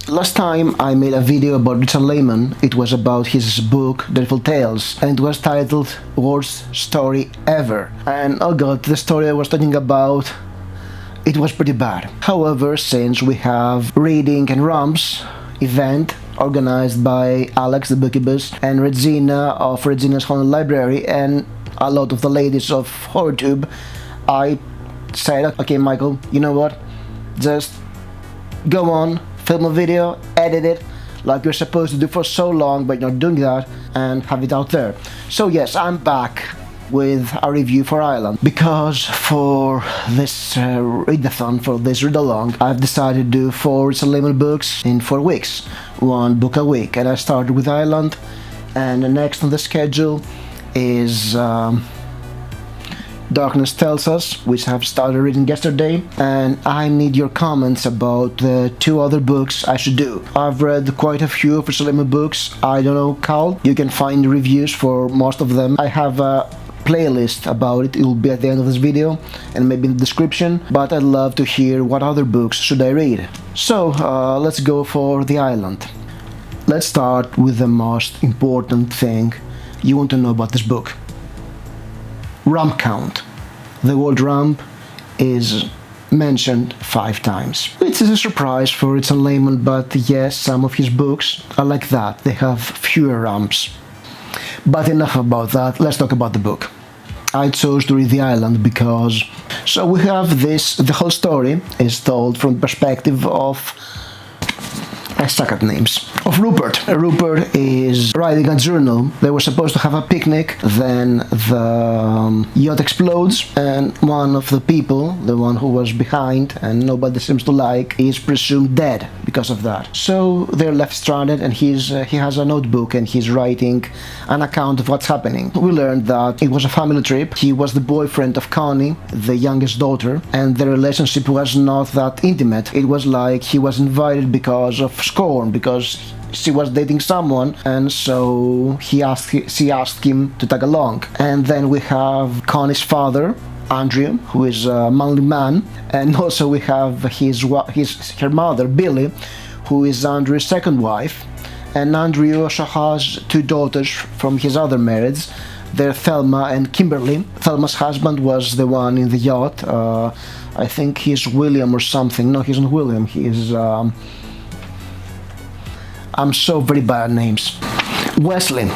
Last time I made a video about Richard Laymon. It was about his book Dreadful Tales, and it was titled Worst Story Ever. And oh god, the story I was talking about, it was pretty bad. However, since we have Reading and Rumps event organized by Alex the Bookibus and Regina of Regina's Haunted Library and a lot of the ladies of HorrorTube, I said, okay Michael, you know what, just go on, film a video, edit it like you're supposed to do for so long, but you're not doing that, and have it out there. So yes, I'm back with a review for Ireland, because for this readathon, for this read-along, I've decided to do 4 Richard Laymon books in 4 weeks, 1 book a week, and I started with Ireland, and the next on the schedule is Darkness Tells Us, which I have started reading yesterday, and I need your comments about the 2 other books I should do. I've read quite a few of Richard Laymon books. I don't know, Cal, you can find reviews for most of them. I have a playlist about it. It will be at the end of this video and maybe in the description, but I'd love to hear what other books should I read. So let's go for the island. Let's start with the most important thing you want to know about this book. Rump count. The word rump is mentioned 5 times. It is a surprise for Richard Laymon, but yes, some of his books are like that. They have fewer rumps. But enough about that, let's talk about the book. I chose to read The Island because... So we have this, the whole story is told from the perspective of... I suck at names. Of Rupert. Rupert is writing a journal. They were supposed to have a picnic, then the yacht explodes, and one of the people, the one who was behind and nobody seems to like, is presumed dead because of that. So they're left stranded, and he has a notebook and he's writing an account of what's happening. We learned that it was a family trip. He was the boyfriend of Connie, the youngest daughter, and the relationship was not that intimate. It was like he was invited because of scorn, because she was dating someone, and so she asked him to tag along. And then we have Connie's father, Andrew, who is a manly man, and also we have her mother, Billy, who is Andrew's second wife. And Andrew also has 2 daughters from his other marriage. They're Thelma and Kimberly. Thelma's husband was the one in the yacht. I think he's William or something. No, he's not William. He's I'm so very bad at names. Wesley.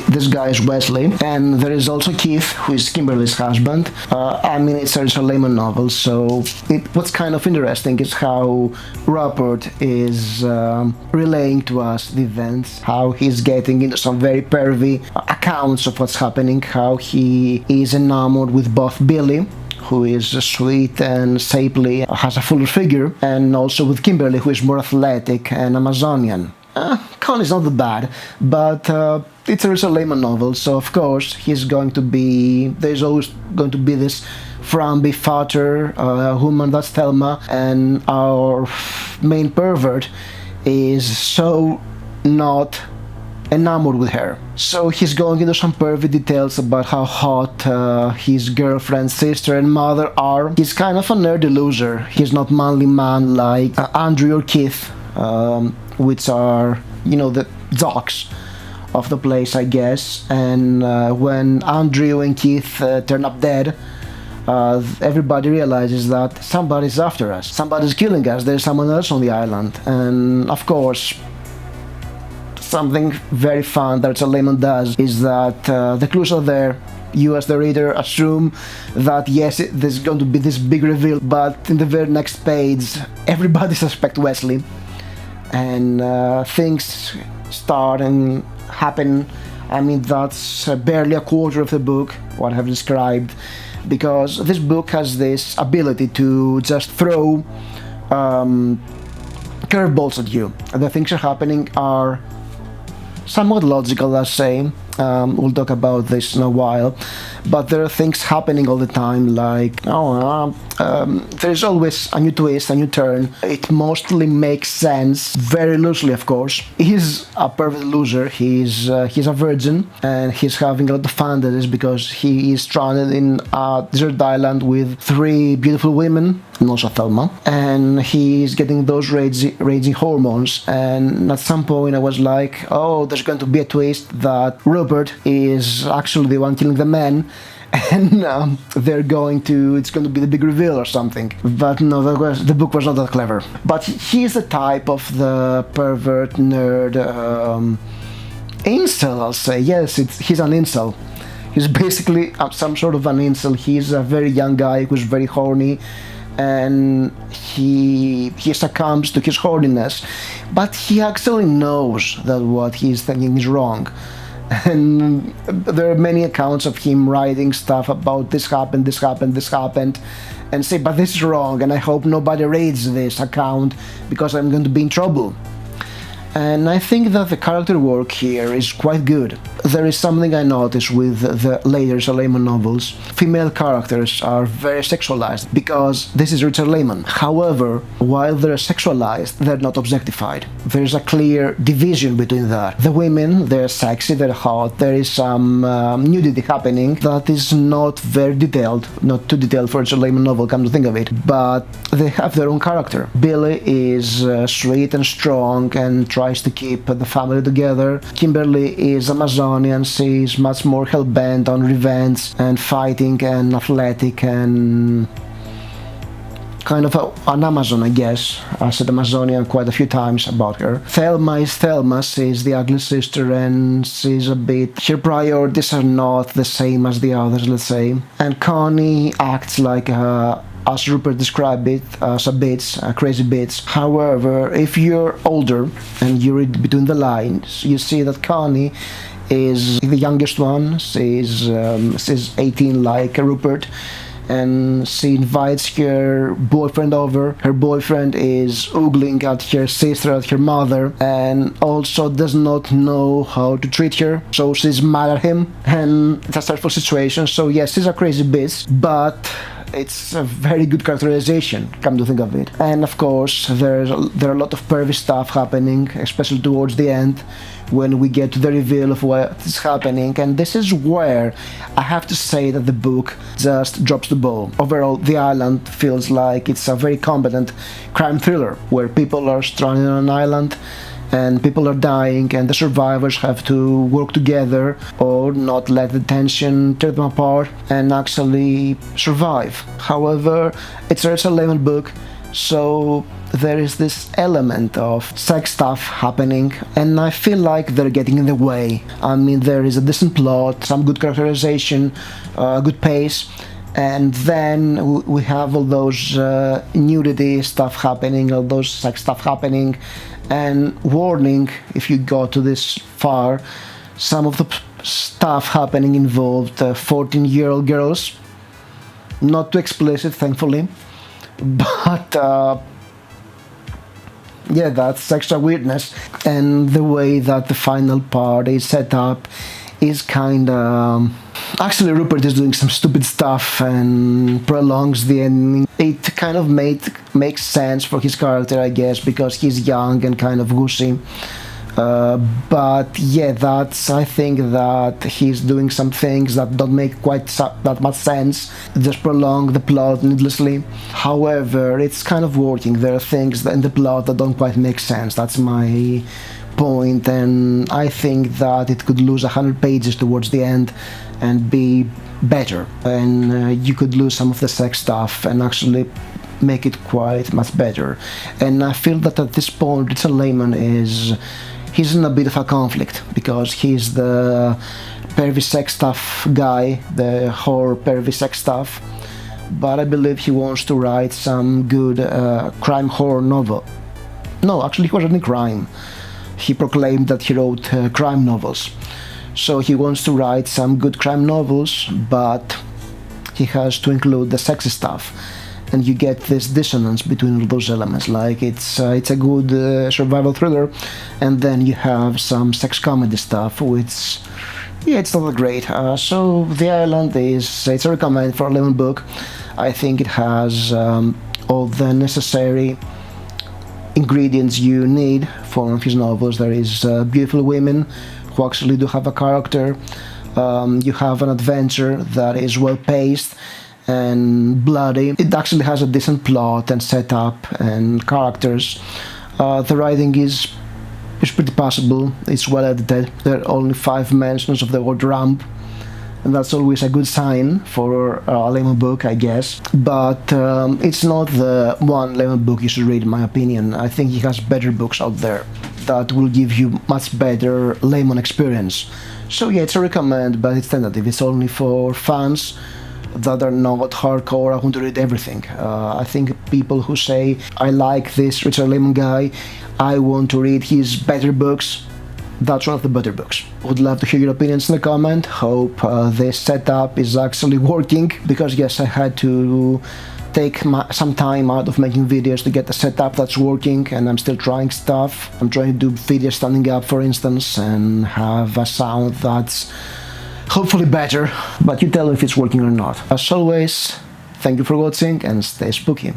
This guy is Wesley. And there is also Keith, who is Kimberly's husband. I mean, it's a Richard Laymon novel, so what's kind of interesting is how Rupert is relaying to us the events, how he's getting into some very pervy accounts of what's happening, how he is enamored with both Billy, who is sweet and shapely, has a fuller figure, and also with Kimberly, who is more athletic and Amazonian. Connie's not that bad, but it's a Richard Laymon novel, so of course there's always going to be this frumpy, fatter woman, that's Thelma, and our main pervert is so not enamored with her. So he's going into some pervy details about how hot his girlfriend, sister and mother are. He's kind of a nerdy loser. He's not manly man like Andrew or Keith, which are, you know, the jocks of the place, I guess. And when Andrew and Keith turn up dead, everybody realizes that somebody's after us, somebody's killing us, there's someone else on the island. And of course, something very fun that Richard Laymon does is that the clues are there. You as the reader assume that yes, there's going to be this big reveal, but in the very next page everybody suspects Wesley, and things start and happen. I mean, that's barely a quarter of the book, what I have described, because this book has this ability to just throw curveballs at you. The things that are happening are somewhat logical, let's say. We'll talk about this in a while, but there are things happening all the time, like, There's always a new twist, a new turn. It mostly makes sense, very loosely of course. He's a perfect loser, he's a virgin, and he's having a lot of fantasies because he is stranded in a desert island with 3 beautiful women, and also Thelma, and he's getting those raging hormones. And at some point I was like, oh, there's going to be a twist that Rupert is actually the one killing the men, and it's going to be the big reveal or something. But no, the book was not that clever. But he's the type of the pervert nerd incel, I'll say. Yes, he's an incel. He's basically some sort of an incel. He's a very young guy who's very horny, and he succumbs to his horniness, but he actually knows that what he's thinking is wrong. And there are many accounts of him writing stuff about this happened, and say, but this is wrong, and I hope nobody reads this account because I'm going to be in trouble. And I think that the character work here is quite good. There is something I noticed with the later Laymon novels. Female characters are very sexualized because this is Richard Laymon. However, while they're sexualized, they're not objectified. There's a clear division between that. The women, they're sexy, they're hot, there is some nudity happening that is not very detailed, not too detailed for a Richard Laymon novel, come to think of it, but they have their own character. Billy is sweet and strong and tries to keep the family together. Kimberly is Amazonian, she's much more hell-bent on revenge and fighting and athletic and kind of an Amazon, I guess. I said Amazonian quite a few times about her. Thelma is Thelma, she's the ugly sister, and she's a bit... her priorities are not the same as the others, let's say. And Connie acts like as Rupert described it, as a bitch, a crazy bitch. However, if you're older and you read between the lines, you see that Connie is the youngest one. She's 18 like Rupert, and she invites her boyfriend over. Her boyfriend is ogling at her sister, at her mother, and also does not know how to treat her, so she's mad at him, and it's a stressful situation. So yes, she's a crazy bitch, but it's a very good characterization, come to think of it. And of course, there are a lot of pervy stuff happening, especially towards the end, when we get to the reveal of what is happening. And this is where I have to say that the book just drops the ball. Overall, The Island feels like it's a very competent crime thriller, where people are stranded on an island and people are dying, and the survivors have to work together or not let the tension tear them apart and actually survive. However, it's a Richard Laymon book, so there is this element of sex stuff happening, and I feel like they're getting in the way. I mean, there is a decent plot, some good characterization, good pace, and then we have all those nudity stuff happening, all those sex stuff happening. And warning, if you go to this far, some of the stuff happening involved 14-year-old girls. Not too explicit, thankfully, but yeah, that's extra weirdness. And the way that the final part is set up is kinda... Actually, Rupert is doing some stupid stuff and prolongs the ending. It kind of makes sense for his character, I guess, because he's young and kind of goosey. But yeah, I think that he's doing some things that don't make quite that much sense, just prolong the plot needlessly. However, it's kind of working. There are things in the plot that don't quite make sense. That's my point, and I think that it could lose 100 pages towards the end and be better, and you could lose some of the sex stuff and actually make it quite much better. And I feel that at this point Richard Laymon he's in a bit of a conflict, because he's the pervy sex stuff guy, the horror pervy sex stuff, but I believe he wants to write some good crime horror novel. No, actually he wasn't in crime. He proclaimed that he wrote crime novels. So he wants to write some good crime novels, but he has to include the sexy stuff. And you get this dissonance between all those elements. Like it's a good survival thriller, and then you have some sex comedy stuff, which, yeah, it's not that great. So The Island it's a recommend for a Laymon book. I think it has all the necessary ingredients you need for his novels. There is beautiful women who actually do have a character. You have an adventure that is well paced and bloody. It actually has a decent plot and setup and characters. The writing is pretty passable. It's well edited. There are only 5 mentions of the word rump, and that's always a good sign for a Laymon book, I guess. But it's not the one Laymon book you should read, in my opinion. I think he has better books out there that will give you much better Laymon experience. So yeah, it's a recommend, but it's tentative. It's only for fans that are not hardcore. I want to read everything. I think people who say, I like this Richard Laymon guy, I want to read his better books, that's one of the better books. Would love to hear your opinions in the comment. Hope this setup is actually working, because yes, I had to take some time out of making videos to get the setup that's working, and I'm still trying stuff. I'm trying to do videos standing up, for instance, and have a sound that's hopefully better, but you tell me if it's working or not. As always, thank you for watching and stay spooky.